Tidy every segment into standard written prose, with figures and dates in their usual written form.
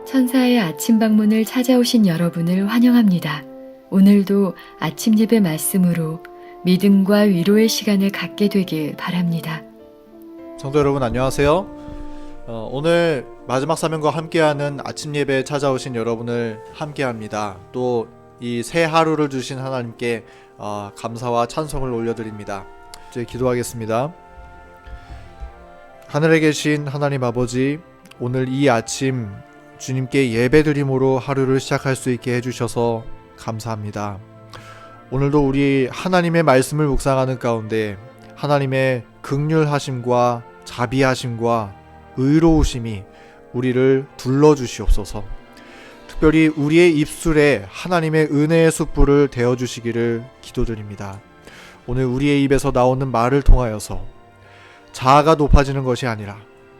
천사의 아침 방문을 찾아오신 여러분을 환영합니다. 오늘도 아침 예배 말씀으로 믿음과 위로의 시간을 갖게 되길 바랍니다. 성도 여러분 안녕하세요. 오늘 마지막 사명과 함께하는 아침 예배에 찾아오신 여러분을 함께합니다. 또 이 새 하루를 주신 하나님께 감사와 찬송을 올려드립니다. 이제 기도하겠습니다. 하늘에 계신 하나님 아버지, 오늘 이 아침 주님께 예배드림으로 하루를 시작할 수 있게 해주셔서 감사합니다. 오늘도 우리 하나님의 말씀을 묵상하는 가운데 하나님의 긍휼하심과 자비하심과 의로우심이 우리를 둘러주시옵소서. 특별히 우리의 입술에 하나님의 은혜의 숯불을 대어주시기를 기도드립니다. 오늘 우리의 입에서 나오는 말을 통하여서 자아가 높아지는 것이 아니라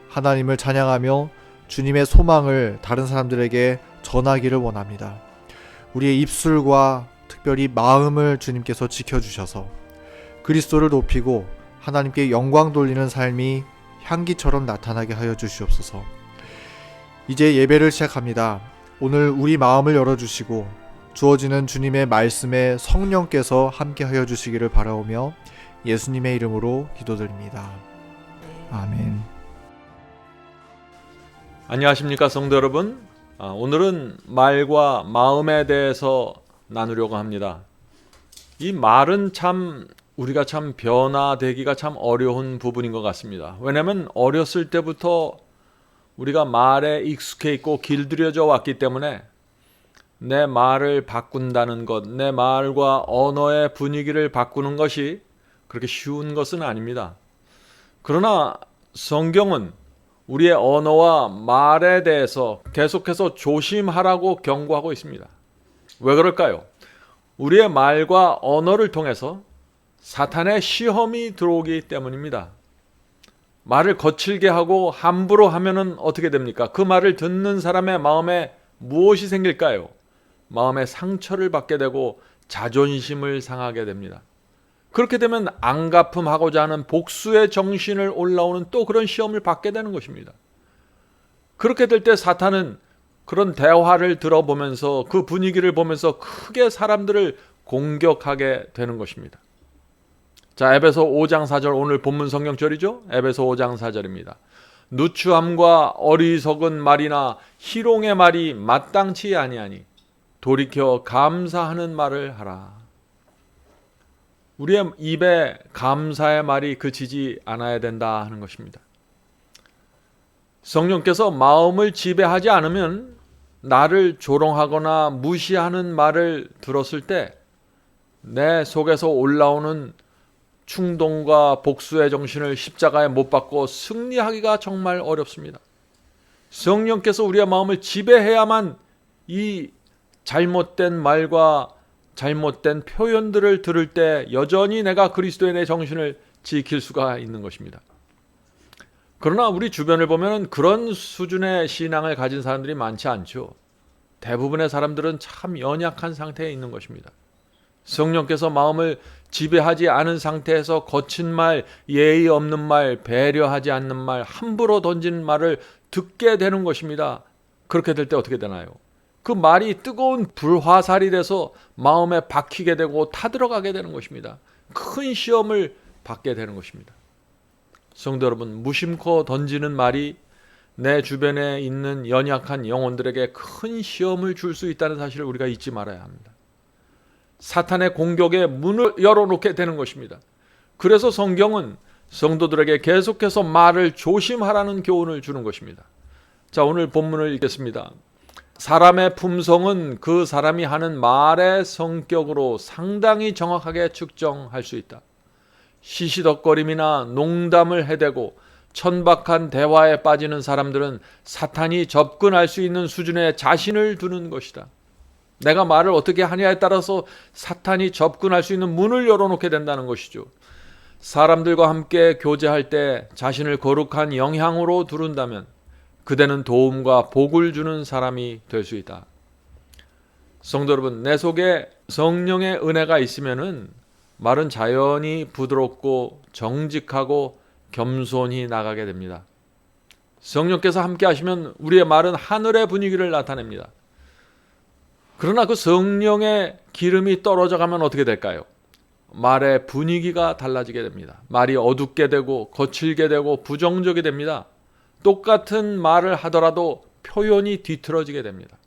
하나님을 찬양하며 주님의 소망을 다른 사람들에게 전하기를 원합니다. 우리의 입술과 특별히 마음을 주님께서 지켜주셔서 그리스도를 높이고 하나님께 영광 돌리는 삶이 향기처럼 나타나게 하여 주시옵소서. 이제 예배를 시작합니다. 오늘 우리 마음을 열어주시고 주어지는 주님의 말씀에 성령께서 함께 하여 주시기를 바라오며 예수님의 이름으로 기도드립니다. 아멘. 안녕하십니까 성도 여러분. 오늘은 말과 마음에 대해서 나누려고 합니다. 이 말은 참 우리가 참 변화되기가 참 어려운 부분인 것 같습니다. 왜냐하면 어렸을 때부터 우리가 말에 익숙해 있고 길들여져 왔기 때문에 내 말을 바꾼다는 것, 내 말과 언어의 분위기를 바꾸는 것이 그렇게 쉬운 것은 아닙니다. 그러나 성경은 우리의 언어와 말에 대해서 계속해서 조심하라고 경고하고 있습니다. 왜 그럴까요? 우리의 말과 언어를 통해서 사탄의 시험이 들어오기 때문입니다. 말을 거칠게 하고 함부로 하면은 어떻게 됩니까? 그 말을 듣는 사람의 마음에 무엇이 생길까요? 마음에 상처를 받게 되고 자존심을 상하게 됩니다. 그렇게 되면 안갚음하고자 하는 복수의 정신을 올라오는 또 그런 시험을 받게 되는 것입니다. 그렇게 될 때 사탄은 그런 대화를 들어보면서 그 분위기를 보면서 크게 사람들을 공격하게 되는 것입니다. 자, 에베소 5장 4절 오늘 본문 성경절이죠. 에베소 5장 4절입니다. 누추함과 어리석은 말이나 희롱의 말이 마땅치 아니하니 돌이켜 감사하는 말을 하라. 우리의 입에 감사의 말이 그치지 않아야 된다 하는 것입니다. 성령께서 마음을 지배하지 않으면 나를 조롱하거나 무시하는 말을 들었을 때 내 속에서 올라오는 충동과 복수의 정신을 십자가에 못 박고 승리하기가 정말 어렵습니다. 성령께서 우리의 마음을 지배해야만 이 잘못된 말과 잘못된 표현들을 들을 때 여전히 내가 그리스도의 내 정신을 지킬 수가 있는 것입니다. 그러나 우리 주변을 보면 그런 수준의 신앙을 가진 사람들이 많지 않죠. 대부분의 사람들은 참 연약한 상태에 있는 것입니다. 성령께서 마음을 지배하지 않은 상태에서 거친 말, 예의 없는 말, 배려하지 않는 말, 함부로 던진 말을 듣게 되는 것입니다. 그렇게 될 때 어떻게 되나요? 그 말이 뜨거운 불화살이 돼서 마음에 박히게 되고 타들어가게 되는 것입니다. 큰 시험을 받게 되는 것입니다. 성도 여러분, 무심코 던지는 말이 내 주변에 있는 연약한 영혼들에게 큰 시험을 줄 수 있다는 사실을 우리가 잊지 말아야 합니다. 사탄의 공격에 문을 열어놓게 되는 것입니다. 그래서 성경은 성도들에게 계속해서 말을 조심하라는 교훈을 주는 것입니다. 자, 오늘 본문을 읽겠습니다. 사람의 품성은 그 사람이 하는 말의 성격으로 상당히 정확하게 측정할 수 있다. 시시덕거림이나 농담을 해대고 천박한 대화에 빠지는 사람들은 사탄이 접근할 수 있는 수준의 자신을 두는 것이다. 내가 말을 어떻게 하냐에 따라서 사탄이 접근할 수 있는 문을 열어놓게 된다는 것이죠. 사람들과 함께 교제할 때 자신을 거룩한 영향으로 두른다면 그대는 도움과 복을 주는 사람이 될 수 있다. 성도 여러분, 내 속에 성령의 은혜가 있으면은 말은 자연히 부드럽고 정직하고 겸손히 나가게 됩니다. 성령께서 함께 하시면 우리의 말은 하늘의 분위기를 나타냅니다. 그러나 그 성령의 기름이 떨어져 가면 어떻게 될까요? 말의 분위기가 달라지게 됩니다. 말이 어둡게 되고 거칠게 되고 부정적이 됩니다. 똑같은 말을 하더라도 표현이 뒤틀어지게 됩니다.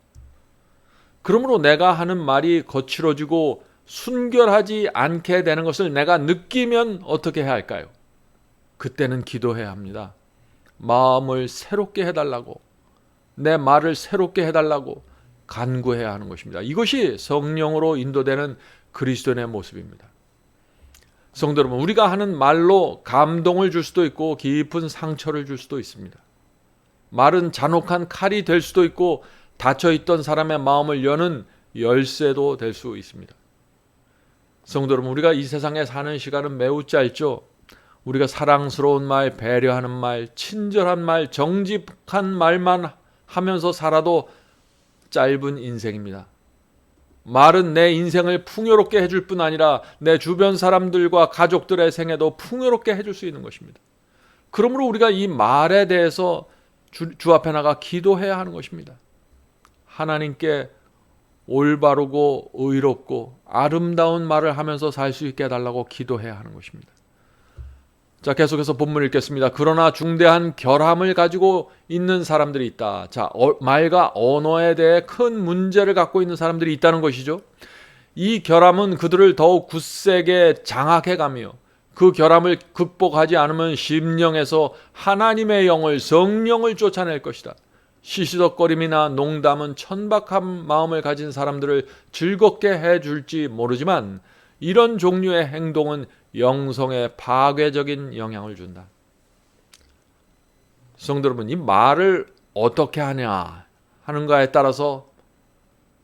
그러므로 내가 하는 말이 거칠어지고 순결하지 않게 되는 것을 내가 느끼면 어떻게 해야 할까요? 그때는 기도해야 합니다. 마음을 새롭게 해달라고, 내 말을 새롭게 해달라고 간구해야 하는 것입니다. 이것이 성령으로 인도되는 그리스도인의 모습입니다. 성도 여러분, 우리가 하는 말로 감동을 줄 수도 있고 깊은 상처를 줄 수도 있습니다. 말은 잔혹한 칼이 될 수도 있고 닫혀있던 사람의 마음을 여는 열쇠도 될 수 있습니다. 성도 여러분, 우리가 이 세상에 사는 시간은 매우 짧죠. 우리가 사랑스러운 말, 배려하는 말, 친절한 말, 정직한 말만 하면서 살아도 짧은 인생입니다. 말은 내 인생을 풍요롭게 해줄 뿐 아니라 내 주변 사람들과 가족들의 생애도 풍요롭게 해줄 수 있는 것입니다. 그러므로 우리가 이 말에 대해서 주 앞에 나가 기도해야 하는 것입니다. 하나님께 올바르고 의롭고 아름다운 말을 하면서 살 수 있게 해달라고 기도해야 하는 것입니다. 자, 계속해서 본문 읽겠습니다. 그러나 중대한 결함을 가지고 있는 사람들이 있다. 자, 말과 언어에 대해 큰 문제를 갖고 있는 사람들이 있다는 것이죠. 이 결함은 그들을 더욱 굳세게 장악해가며 그 결함을 극복하지 않으면 심령에서 하나님의 영을, 성령을 쫓아낼 것이다. 시시덕거림이나 농담은 천박한 마음을 가진 사람들을 즐겁게 해줄지 모르지만 이런 종류의 행동은 영성에 파괴적인 영향을 준다. 성도 여러분, 이 말을 어떻게 하냐 하는가에 따라서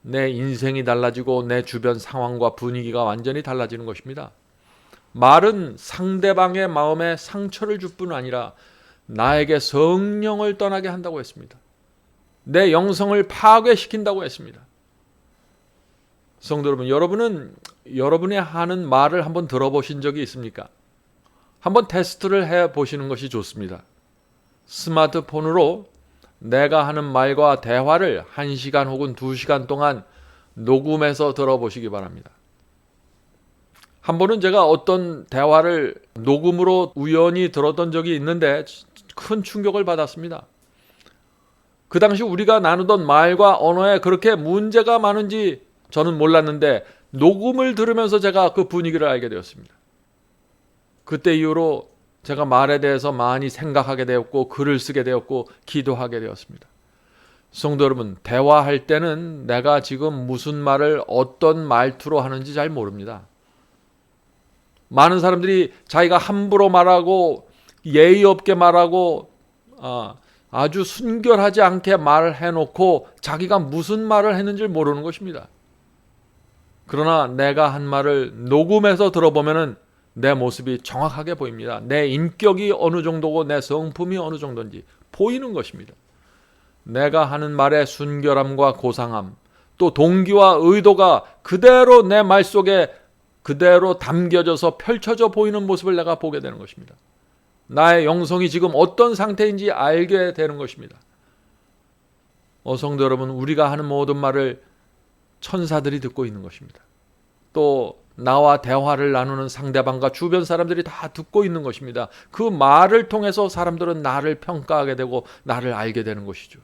내 인생이 달라지고 내 주변 상황과 분위기가 완전히 달라지는 것입니다. 말은 상대방의 마음에 상처를 줄 뿐 아니라 나에게 성령을 떠나게 한다고 했습니다. 내 영성을 파괴시킨다고 했습니다. 성도 여러분, 여러분은 여러분이 하는 말을 한번 들어보신 적이 있습니까? 한번 테스트를 해보시는 것이 좋습니다. 스마트폰으로 내가 하는 말과 대화를 1시간 혹은 2시간 동안 녹음해서 들어보시기 바랍니다. 한 번은 제가 어떤 대화를 녹음으로 우연히 들었던 적이 있는데 큰 충격을 받았습니다. 그 당시 우리가 나누던 말과 언어에 그렇게 문제가 많은지 저는 몰랐는데 녹음을 들으면서 제가 그 분위기를 알게 되었습니다. 그때 이후로 제가 말에 대해서 많이 생각하게 되었고 글을 쓰게 되었고 기도하게 되었습니다. 성도 여러분, 대화할 때는 내가 지금 무슨 말을 어떤 말투로 하는지 잘 모릅니다. 많은 사람들이 자기가 함부로 말하고 예의 없게 말하고 아주 순결하지 않게 말을 해놓고 자기가 무슨 말을 했는지 모르는 것입니다. 그러나 내가 한 말을 녹음해서 들어보면 내 모습이 정확하게 보입니다. 내 인격이 어느 정도고 내 성품이 어느 정도인지 보이는 것입니다. 내가 하는 말의 순결함과 고상함, 또 동기와 의도가 그대로 내 말 속에 그대로 담겨져서 펼쳐져 보이는 모습을 내가 보게 되는 것입니다. 나의 영성이 지금 어떤 상태인지 알게 되는 것입니다. 성도 여러분, 우리가 하는 모든 말을 천사들이 듣고 있는 것입니다. 또 나와 대화를 나누는 상대방과 주변 사람들이 다 듣고 있는 것입니다. 그 말을 통해서 사람들은 나를 평가하게 되고 나를 알게 되는 것이죠.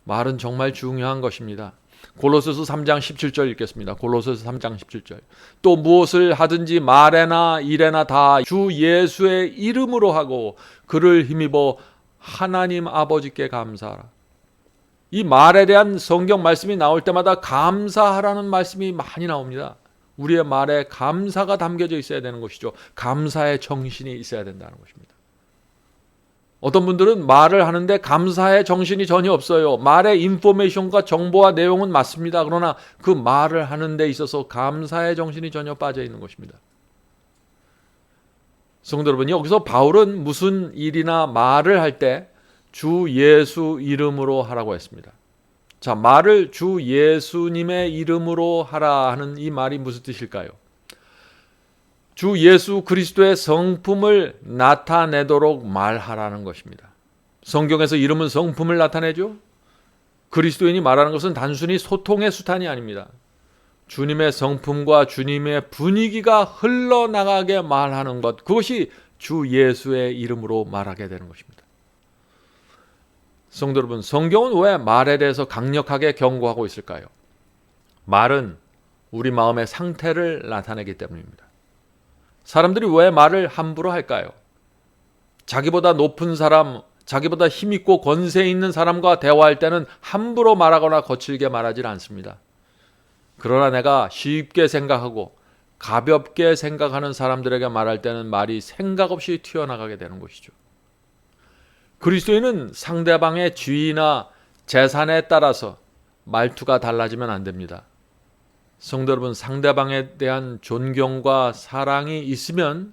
말은 정말 중요한 것입니다. 골로새서 3장 17절 읽겠습니다. 골로새서 3장 17절. 또 무엇을 하든지 말에나 일에나 다 주 예수의 이름으로 하고 그를 힘입어 하나님 아버지께 감사하라. 이 말에 대한 성경 말씀이 나올 때마다 감사하라는 말씀이 많이 나옵니다. 우리의 말에 감사가 담겨져 있어야 되는 것이죠. 감사의 정신이 있어야 된다는 것입니다. 어떤 분들은 말을 하는데 감사의 정신이 전혀 없어요. 말의 인포메이션과 정보와 내용은 맞습니다. 그러나 그 말을 하는 데 있어서 감사의 정신이 전혀 빠져 있는 것입니다. 성도 여러분, 여기서 바울은 무슨 일이나 말을 할 때 주 예수 이름으로 하라고 했습니다. 자, 말을 주 예수님의 이름으로 하라 하는 이 말이 무슨 뜻일까요? 주 예수 그리스도의 성품을 나타내도록 말하라는 것입니다. 성경에서 이름은 성품을 나타내죠. 그리스도인이 말하는 것은 단순히 소통의 수단이 아닙니다. 주님의 성품과 주님의 분위기가 흘러나가게 말하는 것, 그것이 주 예수의 이름으로 말하게 되는 것입니다. 성도 여러분, 성경은 왜 말에 대해서 강력하게 경고하고 있을까요? 말은 우리 마음의 상태를 나타내기 때문입니다. 사람들이 왜 말을 함부로 할까요? 자기보다 높은 사람, 자기보다 힘있고 권세 있는 사람과 대화할 때는 함부로 말하거나 거칠게 말하지 않습니다. 그러나 내가 쉽게 생각하고 가볍게 생각하는 사람들에게 말할 때는 말이 생각 없이 튀어나가게 되는 것이죠. 그리스도인은 상대방의 지위나 재산에 따라서 말투가 달라지면 안 됩니다. 성도 여러분, 상대방에 대한 존경과 사랑이 있으면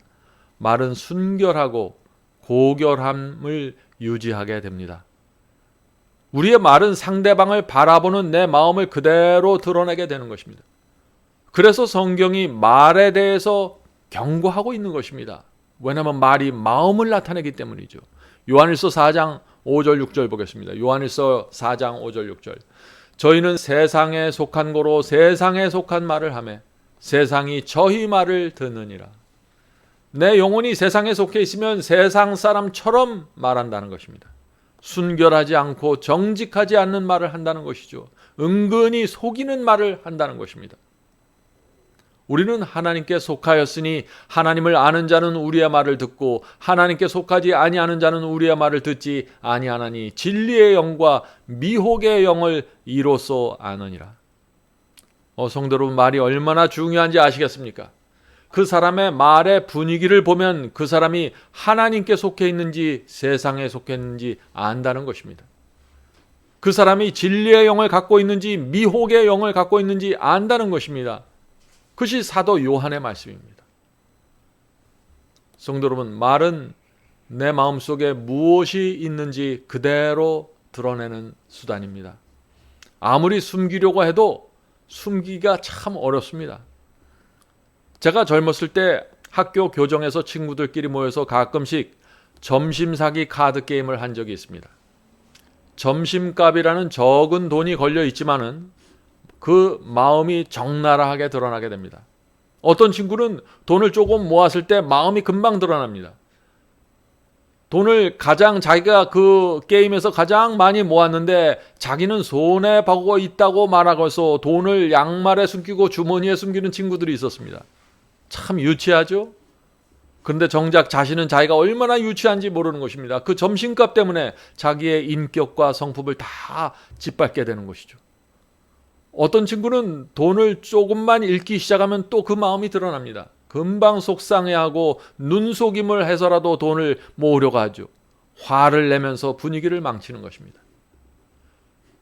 말은 순결하고 고결함을 유지하게 됩니다. 우리의 말은 상대방을 바라보는 내 마음을 그대로 드러내게 되는 것입니다. 그래서 성경이 말에 대해서 경고하고 있는 것입니다. 왜냐하면 말이 마음을 나타내기 때문이죠. 요한일서 4장 5절 6절 보겠습니다. 요한일서 4장 5절 6절. 저희는 세상에 속한 거로 세상에 속한 말을 하며 세상이 저희 말을 듣느니라. 내 영혼이 세상에 속해 있으면 세상 사람처럼 말한다는 것입니다. 순결하지 않고 정직하지 않는 말을 한다는 것이죠. 은근히 속이는 말을 한다는 것입니다. 우리는 하나님께 속하였으니 하나님을 아는 자는 우리의 말을 듣고 하나님께 속하지 아니하는 자는 우리의 말을 듣지 아니하나니 진리의 영과 미혹의 영을 이로써 아느니라. 성도 여러분, 말이 얼마나 중요한지 아시겠습니까? 그 사람의 말의 분위기를 보면 그 사람이 하나님께 속해 있는지 세상에 속해 있는지 안다는 것입니다. 그 사람이 진리의 영을 갖고 있는지 미혹의 영을 갖고 있는지 안다는 것입니다. 그것이 사도 요한의 말씀입니다. 성도 여러분, 말은 내 마음속에 무엇이 있는지 그대로 드러내는 수단입니다. 아무리 숨기려고 해도 숨기기가 참 어렵습니다. 제가 젊었을 때 학교 교정에서 친구들끼리 모여서 가끔씩 점심 사기 카드 게임을 한 적이 있습니다. 점심값이라는 적은 돈이 걸려 있지만은 그 마음이 적나라하게 드러나게 됩니다. 어떤 친구는 돈을 조금 모았을 때 마음이 금방 드러납니다. 돈을 자기가 그 게임에서 가장 많이 모았는데 자기는 손해보고 있다고 말하고서 돈을 양말에 숨기고 주머니에 숨기는 친구들이 있었습니다. 참 유치하죠? 그런데 정작 자신은 자기가 얼마나 유치한지 모르는 것입니다. 그 점심값 때문에 자기의 인격과 성품을 다 짓밟게 되는 것이죠. 어떤 친구는 돈을 조금만 잃기 시작하면 또 그 마음이 드러납니다. 금방 속상해하고 눈속임을 해서라도 돈을 모으려고 하죠. 화를 내면서 분위기를 망치는 것입니다.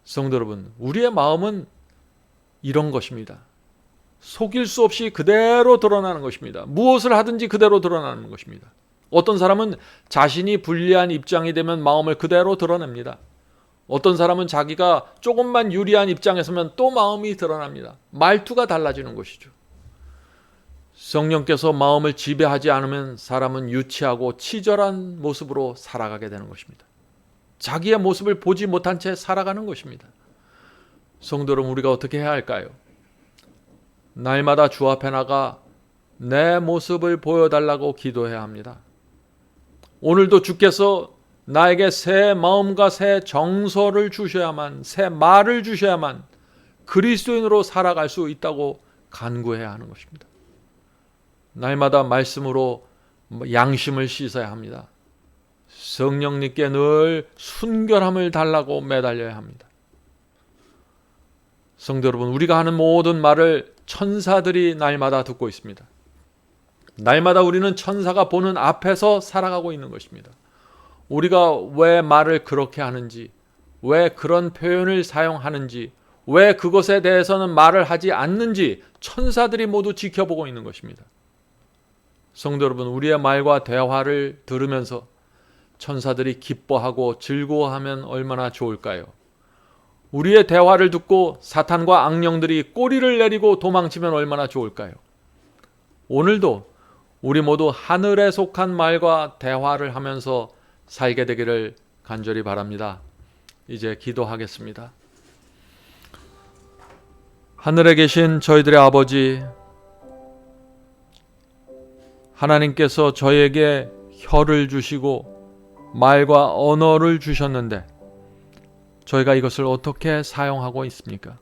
성도 여러분, 우리의 마음은 이런 것입니다. 속일 수 없이 그대로 드러나는 것입니다. 무엇을 하든지 그대로 드러나는 것입니다. 어떤 사람은 자신이 불리한 입장이 되면 마음을 그대로 드러냅니다. 어떤 사람은 자기가 조금만 유리한 입장에 서면 또 마음이 드러납니다. 말투가 달라지는 것이죠. 성령께서 마음을 지배하지 않으면 사람은 유치하고 치졸한 모습으로 살아가게 되는 것입니다. 자기의 모습을 보지 못한 채 살아가는 것입니다. 성도 여러분, 우리가 어떻게 해야 할까요? 날마다 주 앞에 나가 내 모습을 보여달라고 기도해야 합니다. 오늘도 주께서 나에게 새 마음과 새 정서를 주셔야만, 새 말을 주셔야만 그리스도인으로 살아갈 수 있다고 간구해야 하는 것입니다. 날마다 말씀으로 양심을 씻어야 합니다. 성령님께 늘 순결함을 달라고 매달려야 합니다. 성도 여러분, 우리가 하는 모든 말을 천사들이 날마다 듣고 있습니다. 날마다 우리는 천사가 보는 앞에서 살아가고 있는 것입니다. 우리가 왜 말을 그렇게 하는지, 왜 그런 표현을 사용하는지, 왜 그것에 대해서는 말을 하지 않는지 천사들이 모두 지켜보고 있는 것입니다. 성도 여러분, 우리의 말과 대화를 들으면서 천사들이 기뻐하고 즐거워하면 얼마나 좋을까요? 우리의 대화를 듣고 사탄과 악령들이 꼬리를 내리고 도망치면 얼마나 좋을까요? 오늘도 우리 모두 하늘에 속한 말과 대화를 하면서 살게 되기를 간절히 바랍니다. 이제 기도하겠습니다. 하늘에 계신 저희들의 아버지, 하나님께서 저희에게 혀를 주시고 말과 언어를 주셨는데 저희가 이것을 어떻게 사용하고 있습니까?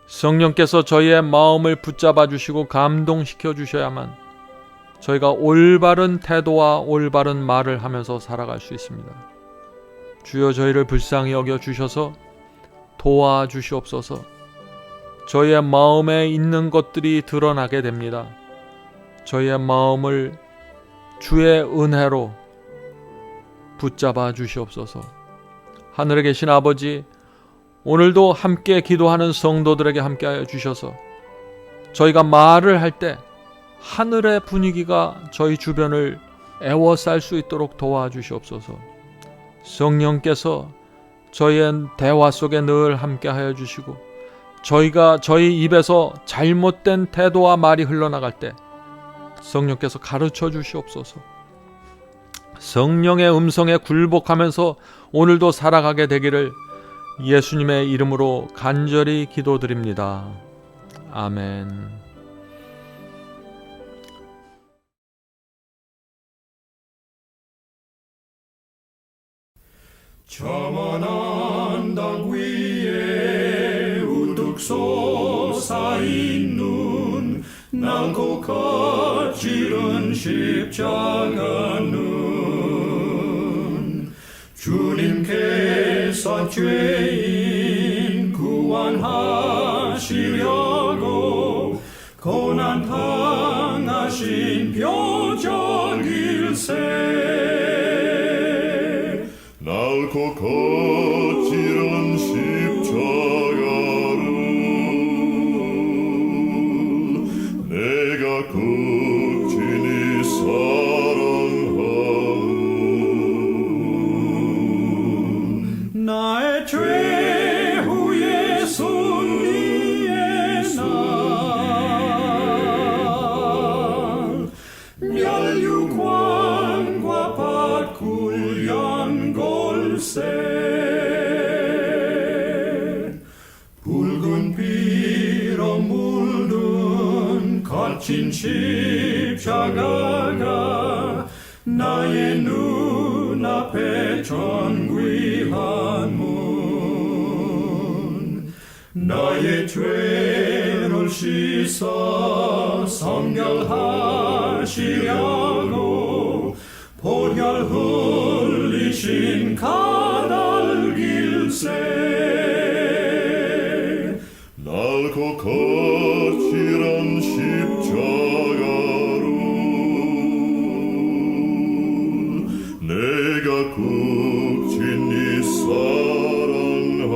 성령께서 저희의 마음을 붙잡아 주시고 감동시켜 주셔야만 저희가 올바른 태도와 올바른 말을 하면서 살아갈 수 있습니다. 주여, 저희를 불쌍히 여겨 주셔서 도와주시옵소서. 저희의 마음에 있는 것들이 드러나게 됩니다. 저희의 마음을 주의 은혜로 붙잡아 주시옵소서. 하늘에 계신 아버지, 오늘도 함께 기도하는 성도들에게 함께하여 주셔서 저희가 말을 할 때 하늘의 분위기가 저희 주변을 애워쌀 수 있도록 도와주시옵소서. 성령께서 저희의 대화 속에 늘 함께하여 주시고 저희가 저희 입에서 잘못된 태도와 말이 흘러나갈 때 성령께서 가르쳐 주시옵소서. 성령의 음성에 굴복하면서 오늘도 살아가게 되기를 예수님의 이름으로 간절히 기도드립니다. 아멘. 저만한 당 위에 우뚝 솟아있는 낭고 거칠은 십자가는 주님께서 죄인 구원하시려고 고난 당하신 표적일세. 낡고 거칠은 십자가를 내가 극진히 사랑하는 나의 죄후의 승리의 날 멸류관과 밭굴 연골새 붉은 피로 물든 거친 십자가가 나의 눈앞에 존귀한 문 나의 죄를 씻어 성결하시려고 보혈 흘리신 가달길세. 낡고 거칠은 십자가를 내가 극진히 사랑하는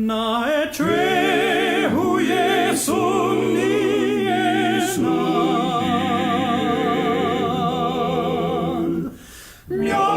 나의 죄후의 승리의 날